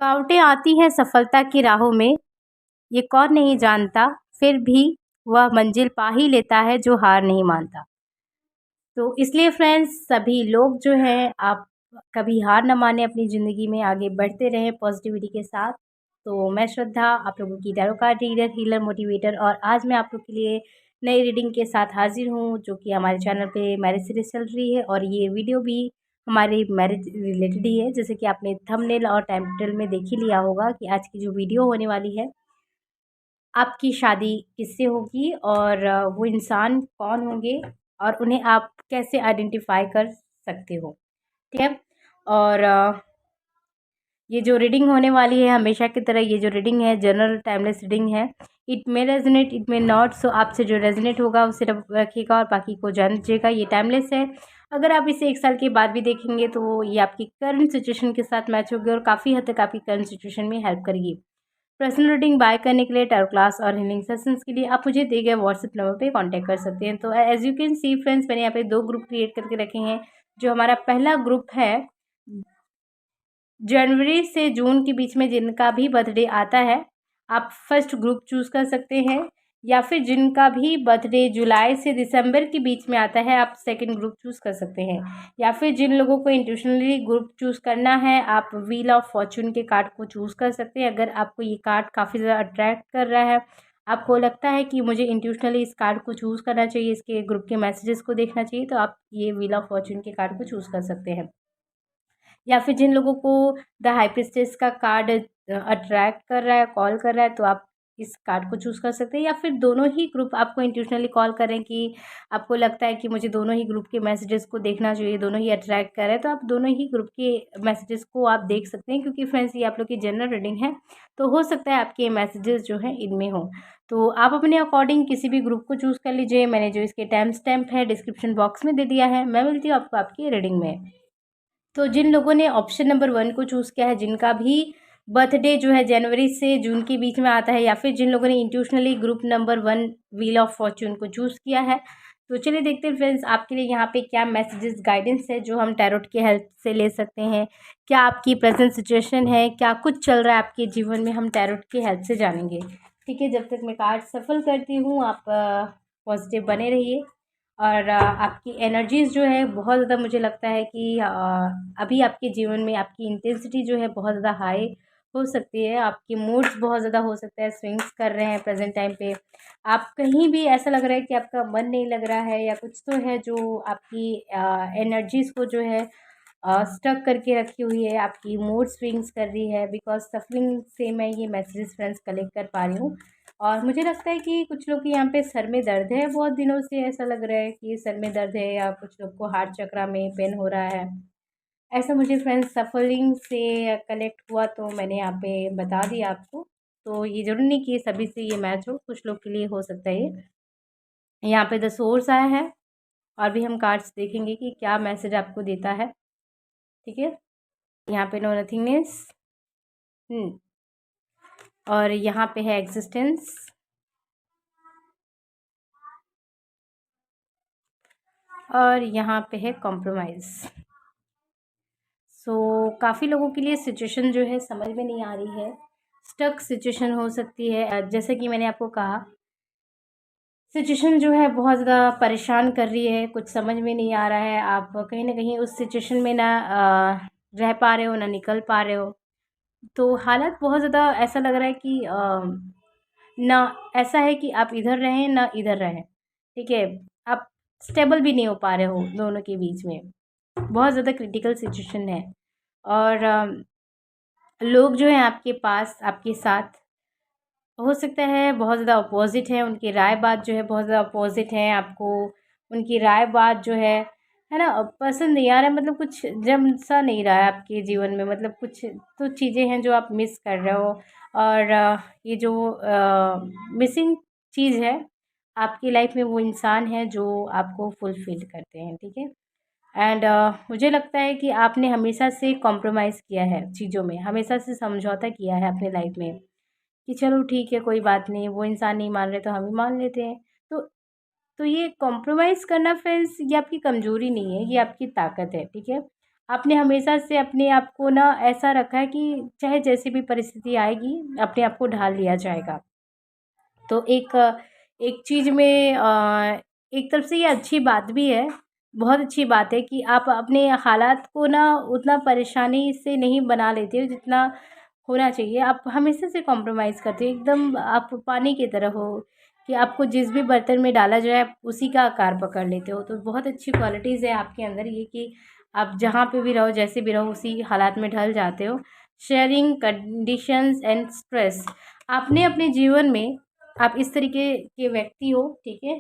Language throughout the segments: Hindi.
रुकावटें आती हैं सफलता की राहों में, ये कौन नहीं जानता, फिर भी वह मंजिल पा ही लेता है जो हार नहीं मानता। तो इसलिए फ्रेंड्स, सभी लोग जो हैं, आप कभी हार ना मानें, अपनी ज़िंदगी में आगे बढ़ते रहें पॉजिटिविटी के साथ। तो मैं श्रद्धा, आप लोगों की tarot card reader, healer, motivator, और आज मैं आप लोग के लिए नई रीडिंग के साथ हाजिर हूँ, जो कि हमारे चैनल पे मैरिज सीरीज चल रही है, और ये वीडियो भी हमारे मैरिज रिलेटेड ही है। जैसे कि आपने थंबनेल और टाइटल में देख ही लिया होगा कि आज की जो वीडियो होने वाली है, आपकी शादी किससे होगी, और वो इंसान कौन होंगे, और उन्हें आप कैसे आइडेंटिफाई कर सकते हो, ठीक है। और ये जो रीडिंग होने वाली है, हमेशा की तरह ये जो रीडिंग है जनरल टाइमलेस रीडिंग है। It may resonate, it may not. So आपसे जो रेजोनेट होगा उसे रखिएगा और बाकी को जान दीजिएगा। ये टाइमलेस है। अगर आप इसे 1 साल के बाद भी देखेंगे तो ये आपकी करंट सिचुएशन के साथ मैच होगी और काफ़ी हद तक आपकी करंट सिचुएशन में हेल्प करेगी। पर्सनल रीडिंग बाय करने के लिए, टैरो क्लास और हीलिंग सेशंस के लिए आप मुझे दिए गए व्हाट्सएप नंबर पे कांटेक्ट कर सकते हैं। तो as you can see friends, मैंने यहाँ पे 2 ग्रुप क्रिएट करके रखे हैं। जो हमारा पहला ग्रुप है, जनवरी से जून के बीच में जिनका भी बर्थडे आता है, आप फर्स्ट ग्रुप चूज़ कर सकते हैं, या फिर जिनका भी बर्थडे जुलाई से दिसंबर के बीच में आता है, आप सेकंड ग्रुप चूज़ कर सकते हैं। या फिर जिन लोगों को इंट्यूशनली ग्रुप चूज़ करना है, आप व्हील ऑफ फॉर्चून के कार्ड को चूज़ कर सकते हैं। अगर आपको ये कार्ड काफ़ी ज़्यादा अट्रैक्ट कर रहा है, आपको लगता है कि मुझे इंट्यूशनली इस कार्ड को चूज़ करना चाहिए, इसके ग्रुप के मैसेजेस को देखना चाहिए, तो आप ये व्हील ऑफ फॉर्चून के कार्ड को चूज़ कर सकते हैं। या फिर जिन लोगों को द हाई प्रीस्टेस का कार्ड अट्रैक्ट कर रहा है, कॉल कर रहा है, तो आप इस कार्ड को चूज़ कर सकते हैं। या फिर दोनों ही ग्रुप आपको इंट्यूशनली कॉल करें कि आपको लगता है कि मुझे दोनों ही ग्रुप के मैसेजेस को देखना चाहिए, दोनों ही अट्रैक्ट कर रहे हैं, तो आप दोनों ही ग्रुप के मैसेजेस को आप देख सकते हैं। क्योंकि फ्रेंड्स, ये आप लोग की जनरल रीडिंग है, तो हो सकता है आपके मैसेजेस जो हैं इनमें हों। तो आप अपने अकॉर्डिंग किसी भी ग्रुप को चूज़ कर लीजिए। मैंने जो इसके टाइम स्टैम्प है डिस्क्रिप्शन बॉक्स में दे दिया है। मैं मिलती हूँ आपको आपकी रीडिंग में। तो जिन लोगों ने ऑप्शन नंबर 1 को चूज़ किया है, जिनका भी बर्थडे जो है जनवरी से जून के बीच में आता है, या फिर जिन लोगों ने intuitively group number 1 wheel of fortune को चूज़ किया है, तो चलिए देखते हैं फ्रेंड्स, आपके लिए यहाँ पे क्या मैसेजेस गाइडेंस है जो हम टैरोट की हेल्प से ले सकते हैं। क्या आपकी प्रेजेंट सिचुएशन है, क्या कुछ चल रहा है आपके जीवन में, हम टैरोट की हेल्प से जानेंगे। ठीक है, जब तक मैं कार्ड सफल करती हूँ, आप पॉजिटिव बने रहिए। और आपकी एनर्जीज़ जो है बहुत ज़्यादा, मुझे लगता है कि अभी आपके जीवन में आपकी इंटेंसिटी जो है बहुत ज़्यादा हाई हो सकती है। आपके मूड्स बहुत ज़्यादा हो सकता है स्विंग्स कर रहे हैं प्रेजेंट टाइम पे। आप कहीं भी ऐसा लग रहा है कि आपका मन नहीं लग रहा है, या कुछ तो है जो आपकी एनर्जीज़ को जो है स्टक करके रखी हुई है, आपकी मूड स्विंग्स कर रही है। बिकॉज सफरिंग से मैं ये मैसेजेस फ्रेंड्स कलेक्ट कर पा रही हूँ। और मुझे लगता है कि कुछ लोग के यहाँ पे सर में दर्द है, बहुत दिनों से ऐसा लग रहा है कि सर में दर्द है, या कुछ लोग को हार्ट चक्रा में पेन हो रहा है। ऐसा मुझे फ्रेंड्स सफरिंग से कलेक्ट हुआ, तो मैंने यहाँ पे बता दिया आपको। तो ये ज़रूरी नहीं कि सभी से ये मैच हो, कुछ लोग के लिए हो सकता है ये। यहाँ पे द सोर्स आया है, और भी हम कार्ड्स देखेंगे कि क्या मैसेज आपको देता है। ठीक है, यहाँ पे नो नथिंगनेस, और यहाँ पे है एग्जिस्टेंस, और यहाँ पे है कॉम्प्रोमाइज़। काफ़ी लोगों के लिए सिचुएशन जो है समझ में नहीं आ रही है, स्टक सिचुएशन हो सकती है। जैसे कि मैंने आपको कहा, सिचुएशन जो है बहुत ज़्यादा परेशान कर रही है, कुछ समझ में नहीं आ रहा है, आप कहीं ना कहीं उस सिचुएशन में ना रह पा रहे हो, ना निकल पा रहे हो। तो हालत बहुत ज़्यादा ऐसा लग रहा है कि ना ऐसा है कि आप इधर रहें ना इधर रहें। ठीक है, आप स्टेबल भी नहीं हो पा रहे हो दोनों के बीच में, बहुत ज़्यादा क्रिटिकल सिचुएशन है। और लोग जो हैं आपके पास, आपके साथ, हो सकता है बहुत ज़्यादा अपोजिट है, उनकी राय बात जो है बहुत ज़्यादा अपोजिट है आपको। उनकी राय बात जो है ना, पसंद नहीं आ रहा है, मतलब कुछ जम सा नहीं रहा है आपके जीवन में, मतलब कुछ तो चीज़ें हैं जो आप मिस कर रहे हो। और ये जो मिसिंग चीज़ है आपकी लाइफ में, वो इंसान है जो आपको फुलफ़िल करते हैं। ठीक है, एंड मुझे लगता है कि आपने हमेशा से कॉम्प्रोमाइज़ किया है चीज़ों में, हमेशा से समझौता किया है अपने लाइफ में कि चलो ठीक है, कोई बात नहीं, वो इंसान नहीं मान रहे तो हम ही मान लेते हैं। तो ये कॉम्प्रोमाइज़ करना फ्रेंड्स, ये आपकी कमज़ोरी नहीं है, ये आपकी ताकत है। ठीक है, आपने हमेशा से अपने आप को ना ऐसा रखा है कि चाहे जैसी भी परिस्थिति आएगी अपने आप को ढाल लिया जाएगा। तो एक चीज़ में एक तरफ से ये अच्छी बात भी है, बहुत अच्छी बात है कि आप अपने हालात को ना उतना परेशानी से नहीं बना लेते हो जितना होना चाहिए। आप हमेशा से कॉम्प्रोमाइज़ करते हो, एकदम आप पानी की तरह हो कि आपको जिस भी बर्तन में डाला जाए आप उसी का आकार पकड़ लेते हो। तो बहुत अच्छी क्वालिटीज़ है आपके अंदर ये कि आप जहाँ पे भी रहो, जैसे भी रहो, उसी हालात में ढल जाते हो। शेयरिंग कंडीशंस एंड स्ट्रेस, आपने अपने जीवन में आप इस तरीके के व्यक्ति हो, ठीक है,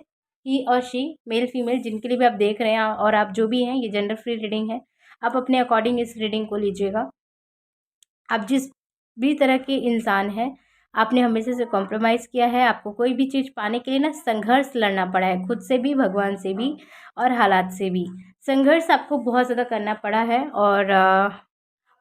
ही और शी, मेल फीमेल, जिनके लिए भी आप देख रहे हैं और आप जो भी हैं, ये जेंडर फ्री रीडिंग है। आप अपने अकॉर्डिंग इस रीडिंग को लीजिएगा। आप जिस भी तरह के इंसान हैं, आपने हमेशा से कॉम्प्रोमाइज़ किया है। आपको कोई भी चीज़ पाने के लिए ना संघर्ष लड़ना पड़ा है, खुद से भी, भगवान से भी और हालात से भी। संघर्ष आपको बहुत ज़्यादा करना पड़ा है और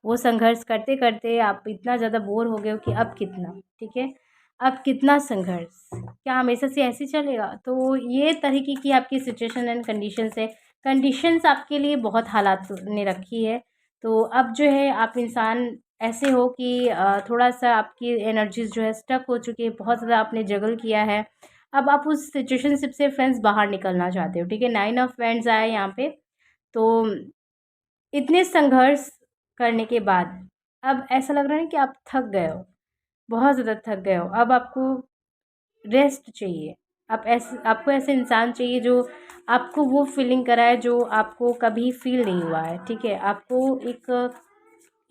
वो संघर्ष करते-करते आप इतना ज़्यादा बोर हो गए हो कि अब कितना, ठीक है? अब कितना संघर्ष? क्या हमेशा से ऐसे ही चलेगा? तो ये तरीके की आपकी सिचुएशन एंड कंडीशंस है। कंडीशंस आपके लिए बहुत हालात ने रखी है। तो अब जो है आप इंसान ऐसे हो कि थोड़ा-सा आपकी एनर्जीज़ जो है स्टक हो चुकी है, बहुत ज़्यादा आपने जगल किया है। अब आप उस सिचुएशनशिप से फ्रेंड्स बाहर निकलना चाहते हो, ठीक है? 9 ऑफ वैंड्स आया है यहाँ पे। तो इतने संघर्ष करने के बाद अब ऐसा लग रहा है कि आप थक गए हो, बहुत ज़्यादा थक गए हो। अब आपको रेस्ट चाहिए। आपको ऐसे इंसान चाहिए जो आपको वो फीलिंग कराए जो आपको कभी फ़ील नहीं हुआ है, ठीक है? आपको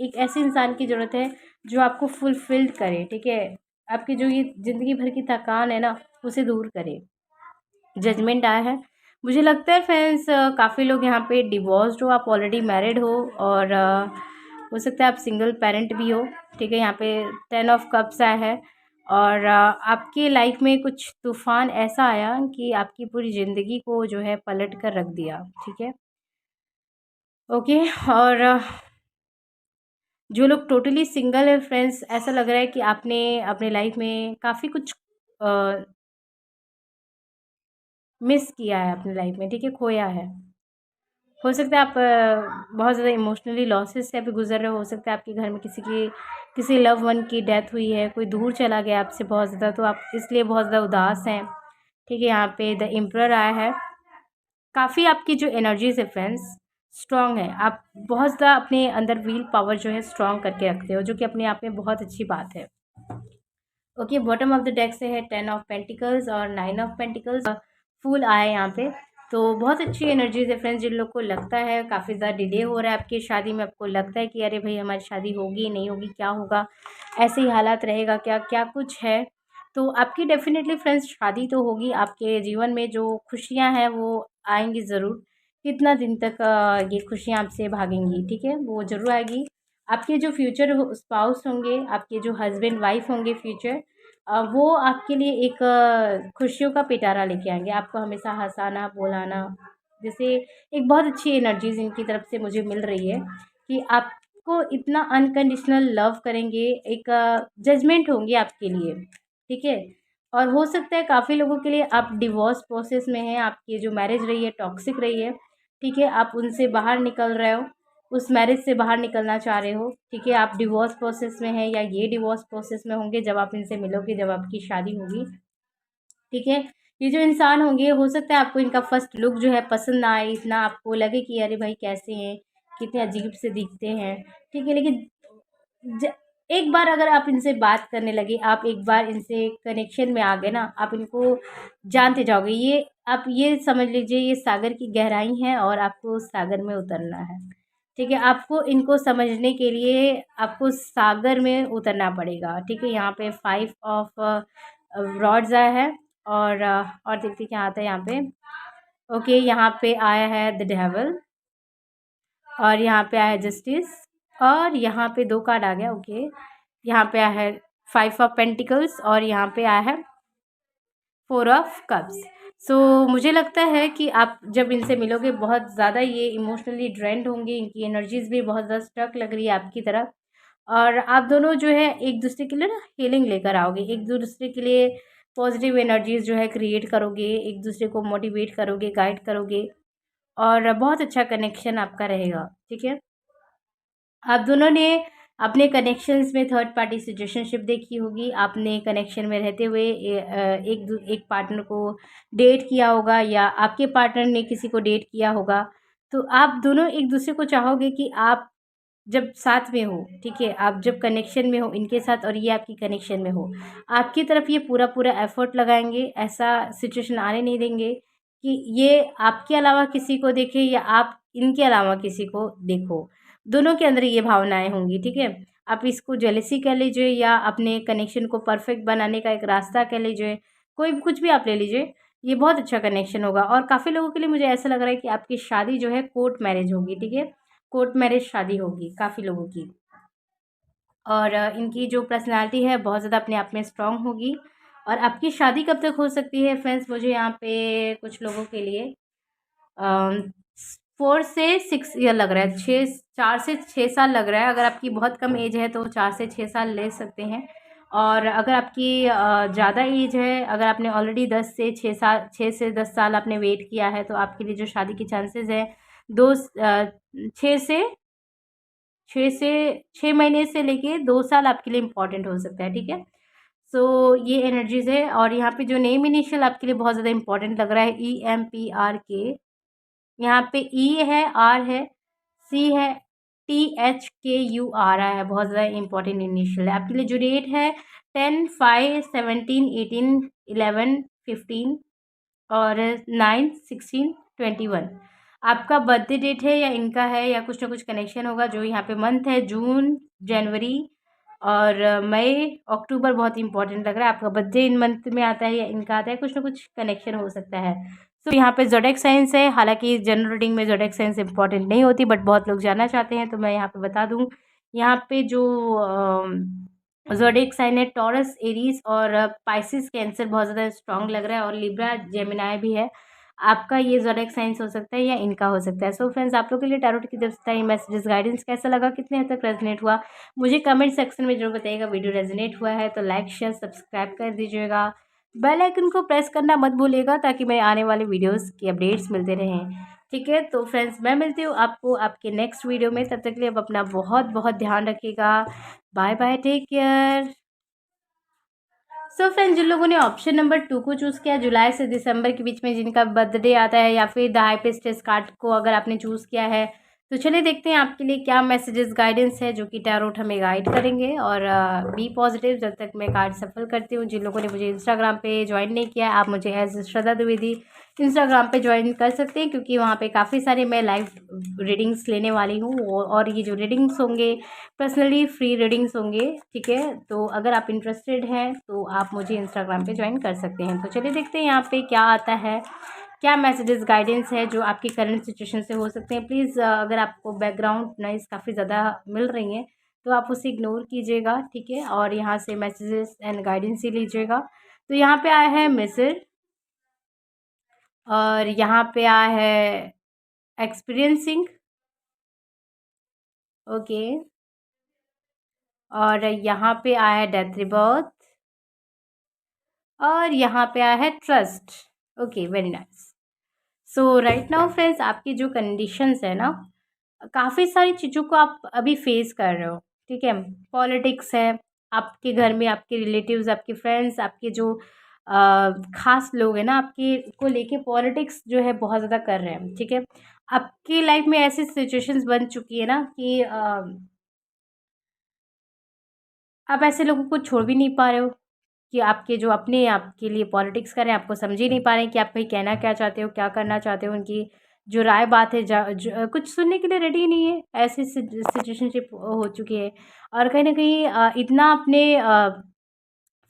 एक ऐसे इंसान की ज़रूरत है जो आपको फुलफ़िल्ड करे, ठीक है? आपकी जो ये ज़िंदगी भर की थकान है ना, उसे दूर करे। जजमेंट आया है। मुझे लगता है फ्रेंड्स काफ़ी लोग यहाँ पे डिवोर्स्ड हो, आप ऑलरेडी मैरिड हो और हो सकता है आप सिंगल पेरेंट भी हो, ठीक है? यहाँ पे 10 ऑफ कप्स आया है और आपकी लाइफ में कुछ तूफ़ान ऐसा आया कि आपकी पूरी ज़िंदगी को जो है पलट कर रख दिया, ठीक है? ओके। और जो लोग टोटली सिंगल है फ्रेंड्स, ऐसा लग रहा है कि आपने अपने लाइफ में काफ़ी कुछ अ, मिस किया है अपनी लाइफ में, ठीक है? खोया है। हो सकता है आप बहुत ज़्यादा इमोशनली लॉसेस से अभी गुज़र रहे हो सकता है आपके घर में किसी लव वन की डेथ हुई है, कोई दूर चला गया आपसे बहुत ज़्यादा, तो आप इसलिए बहुत ज़्यादा उदास हैं, ठीक है? यहाँ पे द एम्परर आया है। काफ़ी आपकी जो एनर्जीज़ है फ्रेंड्स, स्ट्रॉन्ग है। आप बहुत ज़्यादा अपने अंदर विल पावर जो है स्ट्रॉन्ग करके रखते हो, जो कि अपने आप में बहुत अच्छी बात है। Okay, bottom of the deck से है 10 ऑफ पेंटिकल्स और 9 ऑफ पेंटिकल्स, फूल आए यहाँ पे। तो बहुत अच्छी एनर्जीज है फ्रेंड्स। जिन लोग को लगता है काफ़ी ज़्यादा डिले हो रहा है आपकी शादी में, आपको लगता है कि अरे भाई हमारी शादी होगी नहीं होगी, क्या होगा, ऐसे ही हालात रहेगा क्या, क्या कुछ है, तो आपकी डेफिनेटली फ्रेंड्स शादी तो होगी। आपके जीवन में जो खुशियाँ हैं वो आएंगी ज़रूर। कितना दिन तक ये खुशियाँ आपसे भागेंगी, ठीक है, वो ज़रूर आएगी। आपके जो फ्यूचर स्पाउस होंगे, आपके जो हस्बैंड वाइफ होंगे फ्यूचर, वो आपके लिए एक खुशियों का पिटारा लेके आएँगे, आपको हमेशा हँसाना, बुलाना। जैसे एक बहुत अच्छी एनर्जीज़ इनकी तरफ से मुझे मिल रही है कि आपको इतना अनकंडीशनल लव करेंगे, एक जजमेंट होंगे आपके लिए, ठीक है? और हो सकता है काफ़ी लोगों के लिए आप डिवोर्स प्रोसेस में हैं, आपकी जो मैरिज रही है टॉक्सिक रही है, ठीक है? आप उनसे बाहर निकल रहे हो, उस मैरिज से बाहर निकलना चाह रहे हो, ठीक है? आप डिवोर्स प्रोसेस में हैं या ये डिवोर्स प्रोसेस में होंगे जब आप इनसे मिलोगे, जब आपकी शादी होगी, ठीक है? ये जो इंसान होंगे हो सकता है आपको इनका फर्स्ट लुक जो है पसंद ना आए, इतना आपको लगे कि अरे भाई कैसे हैं, कितने अजीब से दिखते हैं, ठीक है? लेकिन ज एक बार अगर आप इनसे बात करने लगे, आप एक बार इनसे कनेक्शन में आ गए ना, आप इनको जानते जाओगे। ये आप ये समझ लीजिए ये सागर की गहराई है और आपको उस सागर में उतरना है, ठीक है? आपको इनको समझने के लिए आपको सागर में उतरना पड़ेगा, ठीक है? यहाँ पे 5 ऑफ रॉड्स आया है और देखते हैं क्या आता है यहाँ पे। ओके, यहाँ पे आया है द डेविल और यहाँ पे आया है जस्टिस और यहाँ पे 2 कार्ड आ गया। ओके, यहाँ पे आया है 5 ऑफ पेंटिकल्स और यहाँ पे आया है 4 ऑफ कप्स। सो मुझे लगता है कि आप जब इनसे मिलोगे बहुत ज़्यादा ये इमोशनली ड्रेन्ड होंगे, इनकी एनर्जीज़ भी बहुत ज़्यादा स्ट्रक लग रही है आपकी तरफ और आप दोनों जो है एक दूसरे के लिए ना हीलिंग लेकर आओगे, एक दूसरे के लिए पॉजिटिव एनर्जीज़ जो है क्रिएट करोगे, एक दूसरे को मोटिवेट करोगे, गाइड करोगे और बहुत अच्छा कनेक्शन आपका रहेगा, ठीक है? आप दोनों ने अपने कनेक्शंस में थर्ड पार्टी सिचुएशनशिप देखी होगी। आपने कनेक्शन में रहते हुए एक पार्टनर को डेट किया होगा, या आपके पार्टनर ने किसी को डेट किया होगा। तो आप दोनों एक दूसरे को चाहोगे कि आप जब साथ में हो, ठीक है, आप जब कनेक्शन में हो इनके साथ और ये आपकी कनेक्शन में हो, आपकी तरफ ये पूरा पूरा एफर्ट लगाएंगे, ऐसा सिचुएशन आने नहीं देंगे कि ये आपके अलावा किसी को देखे या आप इनके अलावा किसी को देखो। दोनों के अंदर ये भावनाएं होंगी, ठीक है। आप इसको जेलेसी कह लीजिए या अपने कनेक्शन को परफेक्ट बनाने का एक रास्ता कह लीजिए, कोई भी कुछ भी आप ले लीजिए। ये बहुत अच्छा कनेक्शन होगा और काफ़ी लोगों के लिए मुझे ऐसा लग रहा है कि आपकी शादी जो है कोर्ट मैरिज होगी, ठीक है। कोर्ट मैरिज शादी होगी काफ़ी लोगों की। और इनकी जो पर्सनैलिटी है बहुत ज़्यादा अपने आप में स्ट्रॉन्ग होगी। और आपकी शादी कब तक हो सकती है फ्रेंड्स, मुझे यहाँ पे कुछ लोगों के लिए 4 से 6 ईयर लग रहा है, 4 से 6 साल लग रहा है। अगर आपकी बहुत कम एज है तो 4 से 6 साल ले सकते हैं। और अगर आपकी ज़्यादा एज है, अगर आपने ऑलरेडी 10 से 6 साल 6 से 10 साल आपने वेट किया है, तो आपके लिए जो शादी की चांसेस है दो 6 महीने से लेके 2 साल आपके लिए इम्पॉर्टेंट हो सकता है, ठीक है। सो ये एनर्जीज है। और यहाँ पे जो नेम इनिशियल आपके लिए बहुत ज़्यादा इंपॉर्टेंट लग रहा है, EMPRK। यहाँ पे ई है, आर है, सी है, THKU आ रहा है, बहुत ज़्यादा इंपॉर्टेंट इनिशियल है आपके लिए। जो डेट है 10, 5, 17, 18, 11, 15 और 9, 16, 21 आपका बर्थडे डेट है या इनका है, या कुछ ना कुछ कनेक्शन होगा। जो यहाँ पे मंथ है जून, जनवरी और मई, अक्टूबर बहुत इंपॉर्टेंट लग रहा है। आपका बर्थडे इन मंथ में आता है या इनका आता है, कुछ ना कुछ कनेक्शन हो सकता है। तो यहाँ पे ज़ोडिएक साइंस है। हालांकि जनरल रीडिंग में ज़ोडिएक साइंस इंपॉर्टेंट नहीं होती, बट बहुत लोग जानना चाहते हैं तो मैं यहाँ पे बता दूँ। यहाँ पे जो ज़ोडिएक साइन है टॉरस, एरीज और पाइसिस, कैंसर बहुत ज़्यादा स्ट्रांग लग रहा है, और लिब्रा, जेमिनाई भी है। आपका ये ज़ोडिएक साइंस हो सकता है या इनका हो सकता है। सो फ्रेंड्स, आप लोग के लिए टैरोट की तरफ से ये मैसेजेस गाइडेंस कैसा लगा, कितने हद तक रेजोनेट हुआ, मुझे कमेंट सेक्शन में जरूर बताइएगा। वीडियो रेजोनेट हुआ है तो लाइक शेयर सब्सक्राइब कर दीजिएगा। बेल आइकन को प्रेस करना मत भूलिएगा ताकि मैं आने वाले वीडियोस की अपडेट्स मिलते रहें, ठीक है। तो फ्रेंड्स, मैं मिलती हूँ आपको आपके नेक्स्ट वीडियो में। तब तक के लिए आप अपना बहुत बहुत ध्यान रखिएगा। Bye bye, take care. So friends, जिन लोगों ने ऑप्शन नंबर 2 को चूज़ किया, जुलाई से दिसंबर के बीच में जिनका बर्थडे आता है, या फिर द हाइपिस्टेस कार्ड को अगर आपने चूज़ किया है, तो चलिए देखते हैं आपके लिए क्या मैसेजेस गाइडेंस है जो कि टैरोट हमें गाइड करेंगे। और बी पॉजिटिव जब तक मैं कार्ड सफल करती हूँ। जिन लोगों ने मुझे इंस्टाग्राम पे ज्वाइन नहीं किया है, आप मुझे एज श्रद्धा द्विवेदी इंस्टाग्राम पे ज्वाइन कर सकते हैं, क्योंकि वहाँ पे काफ़ी सारे मैं लाइव रीडिंग्स लेने वाली हूँ। और ये जो रीडिंग्स होंगे पर्सनली फ्री रीडिंग्स होंगे, ठीक है। तो अगर आप इंटरेस्टेड हैं तो आप मुझे इंस्टाग्राम पे ज्वाइन कर सकते हैं। तो चलिए देखते हैं यहाँ पे क्या आता है, क्या मैसेजेस गाइडेंस है जो आपकी करंट सिचुएशन से हो सकते हैं। प्लीज़ अगर आपको बैकग्राउंड नॉइज़ काफ़ी ज़्यादा मिल रही हैं तो आप उसे इग्नोर कीजिएगा, ठीक है। और यहाँ से मैसेजेस एंड गाइडेंस ही लीजिएगा। तो यहाँ पे आया है मैसेज, और यहाँ पे आया है एक्सपीरियंसिंग, ओके। और यहाँ पे आया है डेथ रिबर्थ, और यहाँ पे आया है ट्रस्ट, ओके, वेरी नाइस। सो राइट नाउ फ्रेंड्स, आपकी जो कंडीशंस है ना, काफ़ी सारी चीज़ों को आप अभी फेस कर रहे हो, ठीक है। पॉलिटिक्स है, आपके घर में आपके रिलेटिव्स, आपके फ्रेंड्स, आपके जो खास लोग हैं ना, आपके को लेके पॉलिटिक्स जो है बहुत ज़्यादा कर रहे हैं, ठीक है। आपकी लाइफ में ऐसी सिचुएशंस बन चुकी है ना कि आप ऐसे लोगों को छोड़ भी नहीं पा रहे हो कि आपके जो अपने आपके लिए पॉलिटिक्स कर रहे हैं, आपको समझ ही नहीं पा रहे हैं कि आप भाई कहना क्या चाहते हो, क्या करना चाहते हो। उनकी जो राय बात है कुछ सुनने के लिए रेडी ही नहीं है, ऐसी सिचुएशनशिप हो चुकी है। और कहीं ना कहीं इतना आपने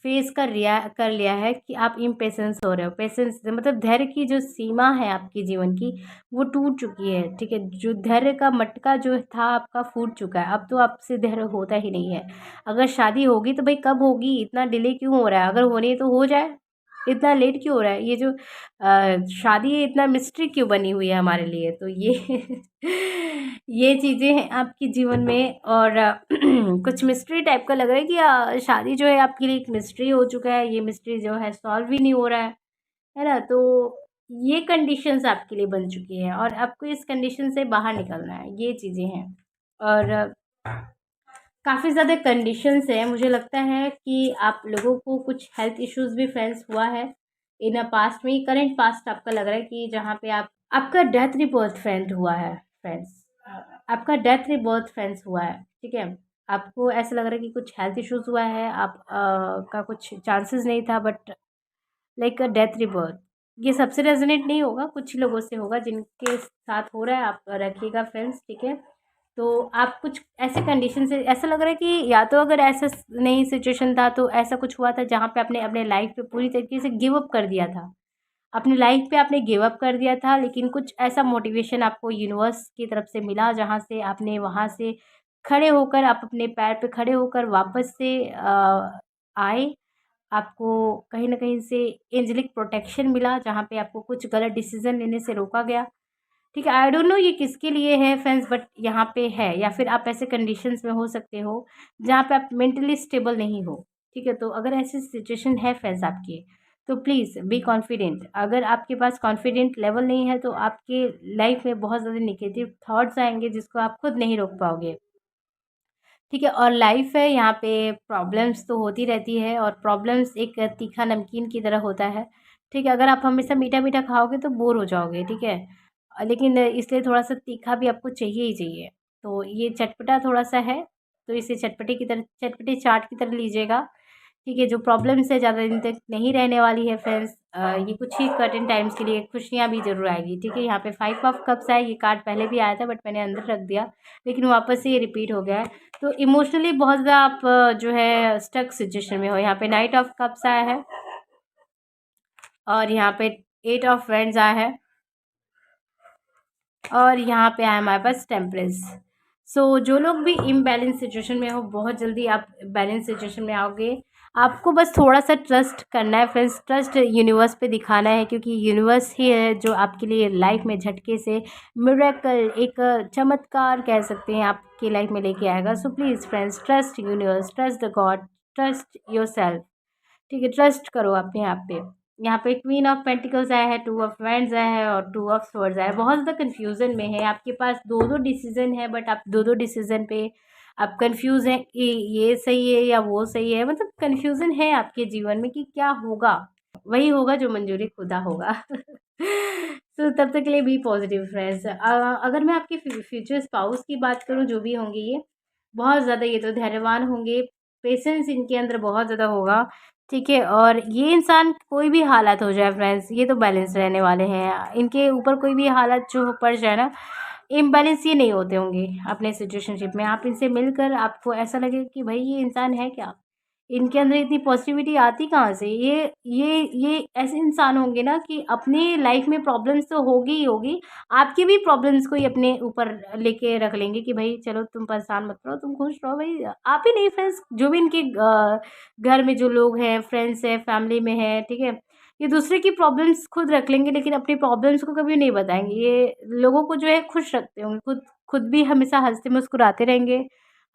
फेस कर लिया है कि आप इम्पेशेंस हो रहे हो। पेशेंस मतलब धैर्य की जो सीमा है आपके जीवन की, वो टूट चुकी है, ठीक है। जो धैर्य का मटका जो था आपका फूट चुका है, अब तो आपसे धैर्य होता ही नहीं है। अगर शादी होगी तो भाई कब होगी, इतना डिले क्यों हो रहा है, अगर होनी है तो हो जाए, इतना लेट क्यों हो रहा है। ये जो शादी है, इतना मिस्ट्री क्यों बनी हुई है हमारे लिए, तो ये ये चीज़ें हैं आपके जीवन में। और कुछ मिस्ट्री टाइप का लग रहा है कि शादी जो है आपके लिए एक मिस्ट्री हो चुका है, ये मिस्ट्री जो है सॉल्व ही नहीं हो रहा है ना। तो ये कंडीशंस आपके लिए बन चुकी है और आपको इस कंडीशन से बाहर निकलना है, ये चीज़ें हैं। और काफ़ी ज़्यादा कंडीशंस हैं, मुझे लगता है कि आप लोगों को कुछ हेल्थ इश्यूज़ भी फ्रेंड्स हुआ है इन पास्ट में, करंट पास्ट आपका लग रहा है कि जहाँ पे आप आपका डेथ रिबर्थ फ्रेंड हुआ है फ्रेंड्स, आपका डेथ रिबर्थ फ्रेंड्स हुआ है, ठीक है। आपको ऐसा लग रहा है कि कुछ हेल्थ इश्यूज़ हुआ है, आप का कुछ चांसेस नहीं था, but like a death rebirth, ये सबसे रेजोनेट नहीं होगा, कुछ ही लोगों से होगा जिनके साथ हो रहा है, आप रखिएगा फ्रेंड्स, ठीक है। तो आप कुछ ऐसे कंडीशन से ऐसा लग रहा है कि या तो अगर ऐसा नहीं सिचुएशन था तो ऐसा कुछ हुआ था जहाँ पे आपने अपने लाइफ पे पूरी तरीके से गिव अप कर दिया था, अपनी लाइफ पे आपने गिव अप कर दिया था, लेकिन कुछ ऐसा मोटिवेशन आपको यूनिवर्स की तरफ से मिला जहाँ से आपने वहाँ से खड़े होकर, आप अपने पैर पे खड़े होकर वापस से आए। आपको कहीं न कहीं से एंजेलिक प्रोटेक्शन मिला, जहाँ पे आपको कुछ गलत डिसीज़न लेने से रोका गया। ठीक है, आई डोंट नो ये किसके लिए है फ्रेंड्स, बट यहाँ पे है, या फिर आप ऐसे कंडीशंस में हो सकते हो जहाँ पे आप मेंटली स्टेबल नहीं हो। ठीक है, तो अगर ऐसी सिचुएशन है फ्रेंड्स आपकी, तो प्लीज़ बी कॉन्फिडेंट। अगर आपके पास कॉन्फिडेंट लेवल नहीं है तो आपके लाइफ में बहुत ज़्यादा नेगेटिव थॉट्स आएँगे जिसको आप खुद नहीं रोक पाओगे। ठीक है, और लाइफ है, यहाँ पे प्रॉब्लम्स तो होती रहती है, और प्रॉब्लम्स एक तीखा नमकीन की तरह होता है। ठीक है, अगर आप हमेशा मीठा मीठा खाओगे तो बोर हो जाओगे, ठीक है। लेकिन इसलिए थोड़ा सा तीखा भी आपको चाहिए ही चाहिए। तो ये चटपटा थोड़ा सा है, तो इसे चटपटे की तरह, चटपटे चाट की तरह लीजिएगा। ठीक है, जो प्रॉब्लम्स है ज़्यादा दिन तक नहीं रहने वाली है फ्रेंड्स, ये कुछ ही सर्टेन टाइम्स के लिए, खुशियाँ भी ज़रूर आएगी। ठीक है, यहाँ पे 5 ऑफ कप्स है, ये कार्ड पहले भी आया था बट मैंने अंदर रख दिया, लेकिन वापस से ये रिपीट हो गया है। तो इमोशनली बहुत ज़्यादा आप जो है स्टक सिचुएशन में हो। यहाँ पे नाइट ऑफ कप्स आया है, और यहाँ पे 8 ऑफ वैंड्स आया है, और यहाँ पे आया हमारे पास टेम्परेंस। सो जो लोग भी इम्बैलेंस सिचुएशन में हो, बहुत जल्दी आप बैलेंस सिचुएशन में आओगे। आपको बस थोड़ा सा ट्रस्ट करना है फ्रेंड्स, ट्रस्ट यूनिवर्स पे दिखाना है, क्योंकि यूनिवर्स ही है जो आपके लिए लाइफ में झटके से मिरेकल, एक चमत्कार कह सकते हैं, आपकी लाइफ में लेके आएगा। So please friends, trust universe, trust the God, trust yourself. ठीक है, ट्रस्ट करो अपने आप पे। यहाँ पे क्वीन ऑफ पेंटिकल्स आया है, 2 ऑफ वैंड्स आया है, और 2 ऑफ स्वॉर्ड्स आया है। बहुत ज़्यादा कन्फ्यूज़न में है, आपके पास 2-2 डिसीज़न है, बट आप 2-2 डिसीज़न पे आप कन्फ्यूज़ हैं कि ये सही है या वो सही है। मतलब कन्फ्यूज़न है आपके जीवन में कि क्या होगा? वही होगा जो मंजूरी खुदा होगा। तो तब तक के लिए बी पॉज़िटिव फ्रेंड्स। अगर मैं आपके फ्यूचर स्पाउस की बात करूँ, जो भी होंगे ये, बहुत ज़्यादा ये तो धैर्यवान होंगे, पेशेंस इनके अंदर बहुत ज़्यादा होगा। ठीक है, और ये इंसान कोई भी हालात हो जाए फ्रेंड्स, ये तो बैलेंस रहने वाले हैं। इनके ऊपर कोई भी हालत जो पड़ जाए ना, इम्बैलेंस ये नहीं होते होंगे अपने सिचुएशनशिप में। आप इनसे मिलकर आपको ऐसा लगेगा कि भाई ये इंसान है क्या? इनके अंदर इतनी पॉजिटिविटी आती कहाँ से? ये ऐसे इंसान होंगे ना कि अपनी लाइफ में प्रॉब्लम्स तो होगी ही होगी, आपकी भी प्रॉब्लम्स को ही अपने ऊपर लेके रख लेंगे कि भाई चलो तुम परेशान मत रहो, तुम खुश रहो भाई। आप ही नहीं फ्रेंड्स, जो भी इनके घर में जो लोग हैं, फ्रेंड्स हैं, फैमिली में हैं, ठीक है? ये दूसरे की प्रॉब्लम्स खुद रख लेंगे, लेकिन अपनी प्रॉब्लम्स को कभी नहीं बताएँगे। ये लोगों को जो है खुश रखते होंगे, खुद खुद भी हमेशा हँसते-मुस्कुराते रहेंगे।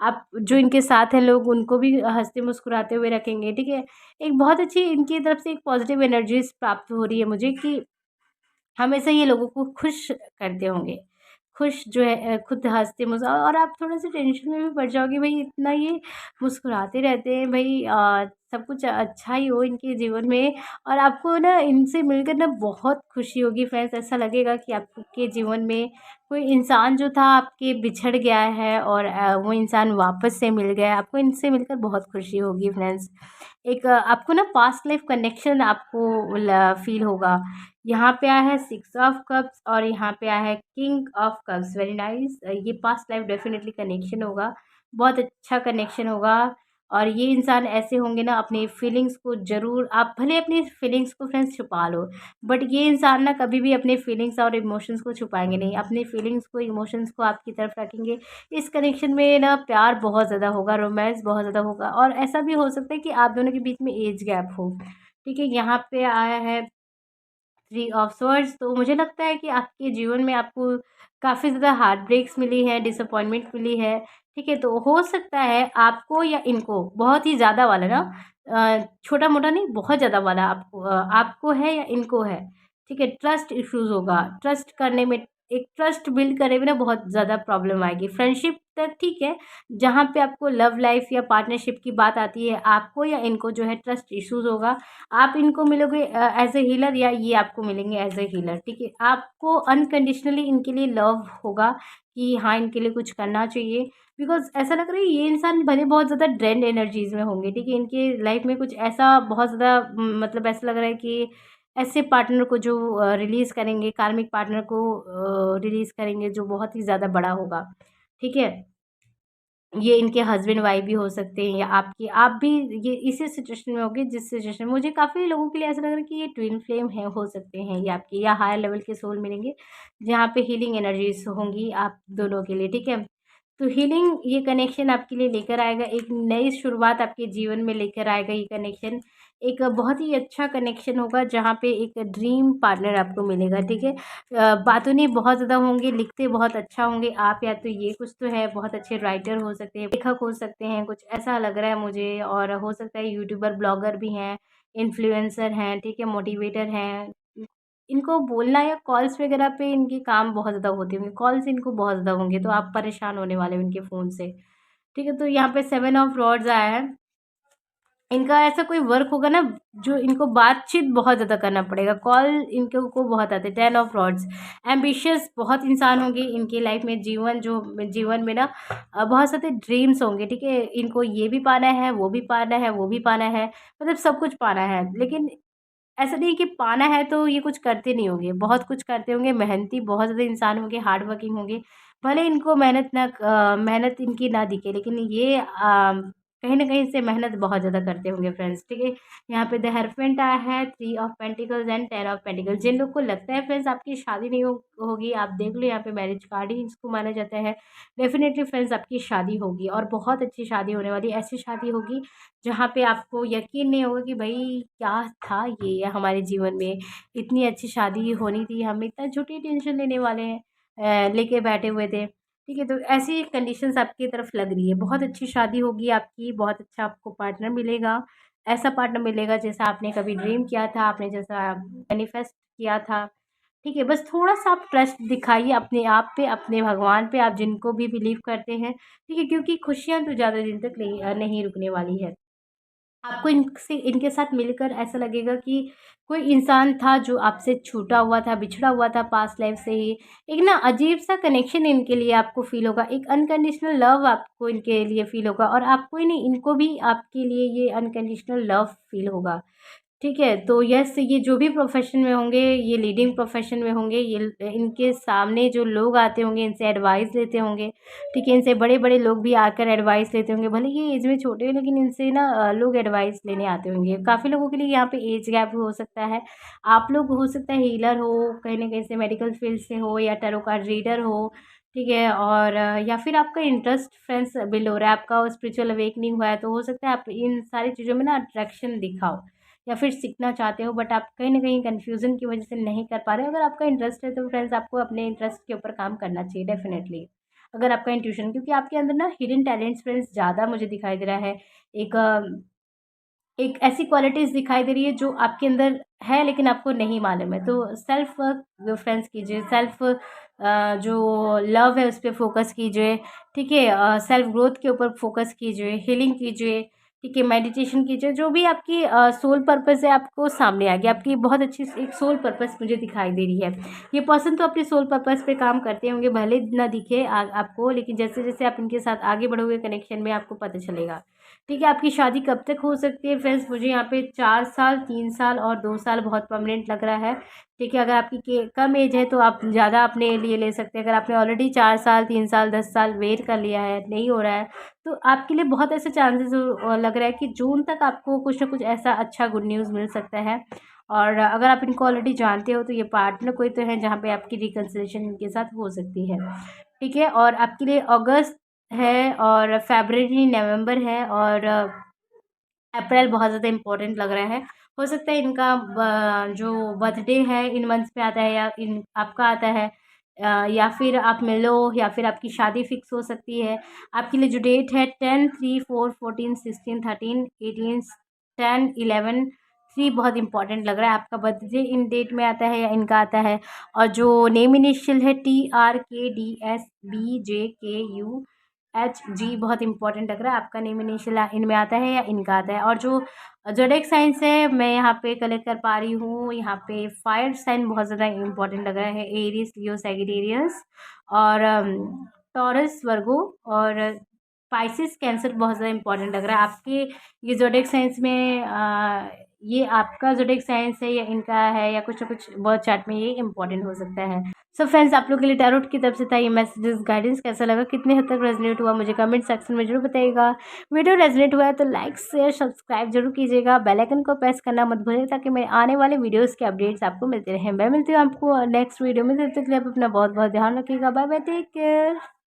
आप जो इनके साथ हैं लोग, उनको भी हँसते-मुस्कुराते हुए रखेंगे, ठीक है? एक बहुत अच्छी इनकी तरफ से एक पॉज़िटिव एनर्जीज़ प्राप्त हो रही है मुझे कि हमेशा ये लोगों को खुश करते होंगे। खुश जो है खुद हँसते मुज़ा और आप थोड़ा-सा टेंशन में भी पड़ जाओगे, भई इतना ये मुस्कुराते रहते हैं, भई सब कुछ अच्छा ही हो इनके जीवन में, और आपको ना इनसे मिलकर ना बहुत खुशी होगी फ्रेंड्स। ऐसा लगेगा कि आपके जीवन में कोई इंसान जो था आपके बिछड़ गया है, और वो इंसान वापस से मिल गया है। आपको इनसे मिलकर बहुत खुशी होगी फ्रेंड्स। एक आपको ना पास्ट लाइफ कनेक्शन आपको फ़ील होगा। यहाँ पे आया है 6 ऑफ कप्स, और यहाँ पे आया है king of cups, very nice. ये पास्ट लाइफ डेफिनेटली कनेक्शन होगा, बहुत अच्छा कनेक्शन होगा। और ये इंसान ऐसे होंगे ना, अपनी फीलिंग्स को ज़रूर, आप भले अपनी फीलिंग्स को फ्रेंड्स छुपा लो, बट ये इंसान ना कभी भी अपने फीलिंग्स और इमोशंस को छुपाएंगे नहीं, अपने फीलिंग्स को, इमोशंस को आपकी तरफ रखेंगे। इस कनेक्शन में ना प्यार बहुत ज़्यादा होगा, रोमांस बहुत ज़्यादा होगा, और ऐसा भी हो सकता है कि आप दोनों के बीच में एज गैप हो। ठीक है, यहाँ पे आया है 3 ऑफ स्वर्ड्स। तो मुझे लगता है कि आपके जीवन में आपको काफ़ी ज़्यादा हार्ट ब्रेक्स मिली है, डिसअपॉइंटमेंट मिली है, ठीक है? तो हो सकता है आपको या इनको बहुत ही ज़्यादा वाला ना, छोटा-मोटा नहीं, बहुत ज़्यादा वाला आपको है या इनको है, ठीक है? ट्रस्ट इश्यूज़ होगा, ट्रस्ट करने में एक ट्रस्ट बिल्ड करे में ना बहुत ज़्यादा प्रॉब्लम आएगी। फ्रेंडशिप तक ठीक है, जहाँ पे आपको लव लाइफ या पार्टनरशिप की बात आती है, आपको या इनको जो है ट्रस्ट इश्यूज होगा। आप इनको मिलोगे एज ए हीलर या ये आपको मिलेंगे एज ए हीलर, ठीक है। आपको अनकंडीशनली इनके लिए लव होगा कि हाँ इनके लिए कुछ करना चाहिए, बिकॉज ऐसा लग रहा है ये इंसान भले बहुत ज़्यादा ड्रेन्ड एनर्जीज में होंगे, ठीक है। इनके लाइफ में कुछ ऐसा बहुत ज़्यादा मतलब ऐसा लग रहा है कि ऐसे पार्टनर को जो रिलीज़ करेंगे, कार्मिक पार्टनर को रिलीज़ करेंगे जो बहुत ही ज़्यादा बड़ा होगा, ठीक है। ये इनके हस्बैंड वाइफ भी हो सकते हैं या आपकी आप भी ये इसी सिचुएशन में होगे जिस सिचुएशन में मुझे काफ़ी लोगों के लिए ऐसा लग रहा है कि ये ट्विन फ्लेम है, हो सकते हैं ये आपके या हायर लेवल के सोल मिलेंगे, जहाँ पे हीलिंग एनर्जीज होंगी आप दोनों के लिए, ठीक है। तो हीलिंग ये कनेक्शन आपके लिए लेकर आएगा, एक नई शुरुआत आपके जीवन में लेकर आएगा ये कनेक्शन। एक बहुत ही अच्छा कनेक्शन होगा जहाँ पे एक ड्रीम पार्टनर आपको मिलेगा, ठीक है। बातों नहीं बहुत ज़्यादा होंगे, लिखते बहुत अच्छा होंगे आप, या तो ये कुछ तो है बहुत अच्छे राइटर हो सकते हैं, लेखक हो सकते हैं, कुछ ऐसा लग रहा है मुझे। और हो सकता है यूट्यूबर, ब्लॉगर भी हैं, इन्फ्लुएंसर हैं, ठीक है, मोटिवेटर हैं। इनको बोलना या कॉल्स वगैरह पे इनके काम बहुत ज़्यादा होते होंगे, कॉल्स इनको बहुत ज़्यादा होंगे, तो आप परेशान होने वाले हो इनके फ़ोन से, ठीक है। तो यहाँ पे 7 ऑफ रॉड्स आया है। इनका ऐसा कोई वर्क होगा ना जो इनको बातचीत बहुत ज़्यादा करना पड़ेगा, कॉल इनको को बहुत आते हैं। 10 ऑफ रॉड्स, एम्बिशियस बहुत इंसान होंगे इनकी लाइफ में, जीवन में ना बहुत सारे ड्रीम्स होंगे, ठीक है। इनको ये भी पाना है, वो भी पाना है, वो भी पाना है, मतलब सब कुछ पाना है। लेकिन ऐसा नहीं कि पाना है तो ये कुछ करते नहीं होंगे, बहुत कुछ करते होंगे, मेहनती बहुत ज़्यादा इंसान होंगे, हार्ड वर्किंग होंगे। भले इनको मेहनत इनकी ना दिखे, लेकिन ये कहीं न कहीं से मेहनत बहुत ज़्यादा करते होंगे फ्रेंड्स, ठीक है। यहाँ पे द हेयरफेंट आया है, 3 of pentacles and 10 of pentacles. जिन लोग को लगता है फ्रेंड्स आपकी शादी नहीं होगी, आप देख लो यहाँ पे मैरिज कार्ड ही इसको माना जाता है। डेफ़िनेटली फ्रेंड्स आपकी शादी होगी और बहुत अच्छी शादी होने वाली है। ऐसी शादी होगी जहाँ पे आपको यकीन नहीं होगा कि भाई क्या था ये हमारे जीवन में, इतनी अच्छी शादी होनी थी, हम इतना झूठी टेंशन लेने वाले हैं, लेके बैठे हुए थे, ठीक है। तो ऐसी कंडीशंस आपकी तरफ लग रही है, बहुत अच्छी शादी होगी आपकी, बहुत अच्छा आपको पार्टनर मिलेगा, ऐसा पार्टनर मिलेगा जैसा आपने कभी ड्रीम किया था, आपने जैसा मैनिफेस्ट किया था, ठीक है। बस थोड़ा-सा आप ट्रस्ट दिखाइए अपने आप पे, अपने भगवान पे, आप जिनको भी बिलीव करते हैं, ठीक है, क्योंकि खुशियाँ तो ज़्यादा दिन तक नहीं रुकने वाली है। आपको इनके साथ मिलकर ऐसा लगेगा कि कोई इंसान था जो आपसे छूटा हुआ था, बिछड़ा हुआ था पास्ट लाइफ से ही। एक ना अजीब-सा कनेक्शन इनके लिए आपको फ़ील होगा, एक अनकंडीशनल लव आपको इनके लिए फ़ील होगा और आपको ही नहीं, इनको भी आपके लिए ये अनकंडीशनल लव फ़ील होगा। ठीक है, तो यस ये जो भी प्रोफ़ेशन में होंगे, ये लीडिंग प्रोफ़ेशन में होंगे, ये इनके सामने जो लोग आते होंगे, इनसे एडवाइस लेते होंगे, ठीक है? इनसे बड़े-बड़े लोग भी आकर एडवाइस लेते होंगे, भले ये एज में छोटे हों लेकिन इनसे ना लोग एडवाइस लेने आते होंगे। काफ़ी लोगों के लिए यहाँ पे एज गैप हो सकता है। आप लोग हो सकता है हीलर हो, कहीं न कहीं से मेडिकल फ़ील्ड से हो या टैरो कार्ड रीडर हो, ठीक है? और या फिर आपका इंटरेस्ट फ्रेंड्स बिल्ड हो रहा है, आपका स्पिरिचुअल अवेकनिंग हुआ है, तो हो सकता है आप इन सारी चीज़ों में ना अट्रैक्शन दिखाओ। या फिर सीखना चाहते हो बट आप कहीं न कहीं कन्फ्यूज़न की वजह से नहीं कर पा रहे हो। अगर आपका इंटरेस्ट है तो फ्रेंड्स आपको अपने इंटरेस्ट के ऊपर काम करना चाहिए डेफ़िनेटली। अगर आपका इंट्यूशन, क्योंकि आपके अंदर ना हिडन टैलेंट्स फ्रेंड्स ज़्यादा मुझे दिखाई दे रहा है। एक एक ऐसी क्वालिटीज़ दिखाई दे रही है जो आपके अंदर है लेकिन आपको नहीं मालूम है। तो सेल्फ वर्क फ्रेंड्स कीजिए, सेल्फ जो लव है उस पे फ़ोकस कीजिए, ठीक है? सेल्फ ग्रोथ के ऊपर फ़ोकस कीजिए, हीलिंग कीजिए, ठीक है? मेडिटेशन कीजिए, जो भी आपकी सोल पर्पस है आपको सामने आएगी। आपकी बहुत अच्छी एक सोल पर्पस मुझे दिखाई दे रही है। ये पर्सन तो अपनी सोल पर्पस पे काम करते होंगे, भले ना दिखे आपको, लेकिन जैसे-जैसे आप इनके साथ आगे बढ़ोगे कनेक्शन में आपको पता चलेगा। ठीक है, आपकी शादी कब तक हो सकती है फ्रेंड्स? मुझे यहाँ पे 4 साल, 3 साल और 2 साल बहुत परमानेंट लग रहा है। ठीक है, अगर आपकी के कम एज है तो आप ज़्यादा अपने लिए ले सकते हैं। अगर आपने ऑलरेडी 4 साल, 3 साल, 10 साल वेट कर लिया है, नहीं हो रहा है, तो आपके लिए बहुत ऐसे चांसेस लग रहा है कि जून तक आपको कुछ ना कुछ ऐसा अच्छा गुड न्यूज़ मिल सकता है। और अगर आप इनको ऑलरेडी जानते हो तो ये पार्टनर कोई तो है जहाँ पे आपकी रिकन्सिलिएशन इनके साथ हो सकती है। ठीक है, और आपके लिए अगस्त है और फ़रवरी, नवंबर है और अप्रैल बहुत ज़्यादा इम्पोर्टेंट लग रहा है। हो सकता है इनका जो बर्थडे है इन मंथ्स में आता है या इन आपका आता है, या फिर आप मिलो या फिर आपकी शादी फिक्स हो सकती है। आपके लिए जो डेट है 10, 3, 4, 14, 16, 13, 18, 10, 11, 3 बहुत इंपॉर्टेंट लग रहा है। आपका बर्थडे इन डेट में आता है या इनका आता है, और जो नेम इनिशियल है TRKDSBJKUHG बहुत इंपॉर्टेंट लग रहा है। आपका नेम इनिशियल इनमें आता है या इनका आता है। और जो ज़ोडिएक साइंस है मैं यहाँ पे कलेक्ट कर पा रही हूँ, यहाँ पे फायर साइन बहुत ज़्यादा इंपॉर्टेंट लग रहा है, एरीज, लियो, सैजिटेरियस और टॉरस, वर्गो और स्पाइसिस, कैंसर बहुत ज़्यादा इंपॉर्टेंट लग रहा है। आपके ये ज़ोडिएक साइंस में ये आपका ज़ोडिएक साइंस है या इनका है, या कुछ ना कुछ बर्थ चार्ट में ये इंपॉर्टेंट हो सकता है। सो फ्रेंड्स, आप लोग के लिए टैरोट की तरफ से था ये मैसेजेस, गाइडेंस कैसा लगा, कितने हद तक रेजोनेट हुआ, मुझे कमेंट सेक्शन में जरूर बताइएगा। वीडियो रेजोनेट हुआ है तो लाइक शेयर सब्सक्राइब जरूर कीजिएगा, बेल आइकन को प्रेस करना मत भूलिए ताकि मेरे आने वाले वीडियोज़ के अपडेट्स आपको मिलते रहें। मैं मिलती हूँ आपको नेक्स्ट वीडियो में, तब तक के लिए आप अपना बहुत बहुत ध्यान रखिएगा। Bye bye, take care.